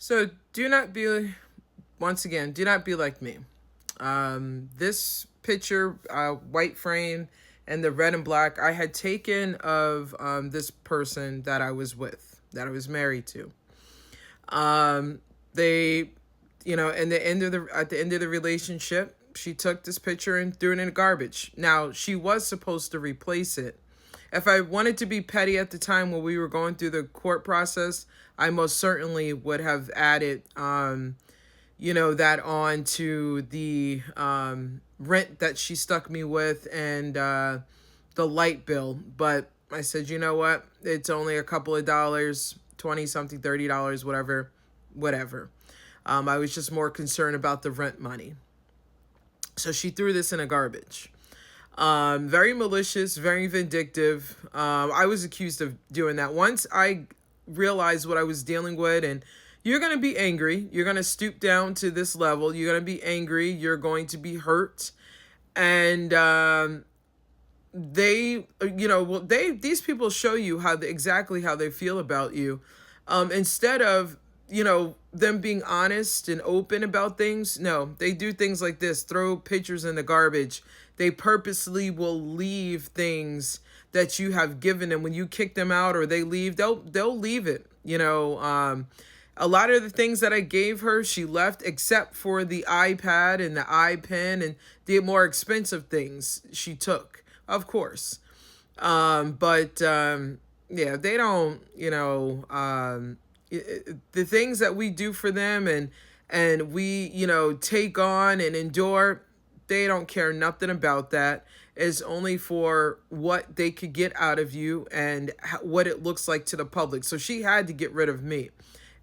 So do not be, once again, do not be like me. This picture, white frame, and the red and black, I had taken of this person that I was with, that I was married to. They, at the end of the relationship, she took this picture and threw it in the garbage. Now she was supposed to replace it. If I wanted to be petty at the time when we were going through the court process, I most certainly would have added, that on to the rent that she stuck me with and the light bill. But I said, you know what? It's only a couple of dollars, 20 something, $30, whatever. I was just more concerned about the rent money. So she threw this in a garbage. Very malicious, very vindictive. I was accused of doing that. Once I realized what I was dealing with, and you're going to be angry. You're going to stoop down to this level. You're going to be angry. You're going to be hurt. And these people show you exactly how they feel about you. Instead of, them being honest and open about things. No, they do things like this, throw pictures in the garbage. They purposely will leave things that you have given them. When you kick them out or they leave, they'll leave it. A lot of the things that I gave her, she left, except for the iPad and the iPen and the more expensive things she took, of course. Yeah, they don't, the things that we do for them and we, take on and endure, they don't care nothing about that. It's only for what they could get out of you and what it looks like to the public. So she had to get rid of me.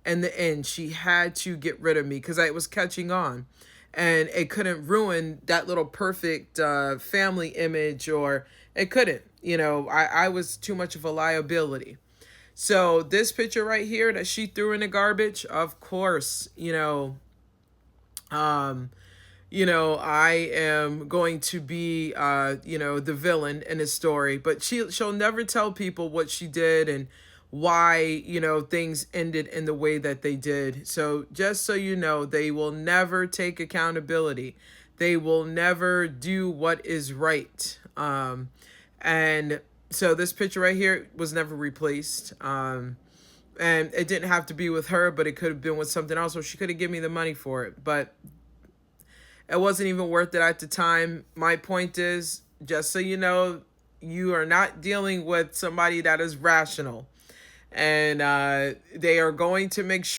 In the end, she had to get rid of me because I was catching on. And it couldn't ruin that little perfect family image, or it couldn't. I was too much of a liability. So this picture right here that she threw in the garbage, of course, I am going to be, the villain in this story. But she'll never tell people what she did and why, things ended in the way that they did. So just so you know, they will never take accountability. They will never do what is right. And so this picture right here was never replaced. And it didn't have to be with her, but it could have been with something else, or she could have given me the money for it. But it wasn't even worth it at the time. My point is, just so you know, you are not dealing with somebody that is rational. And they are going to make sure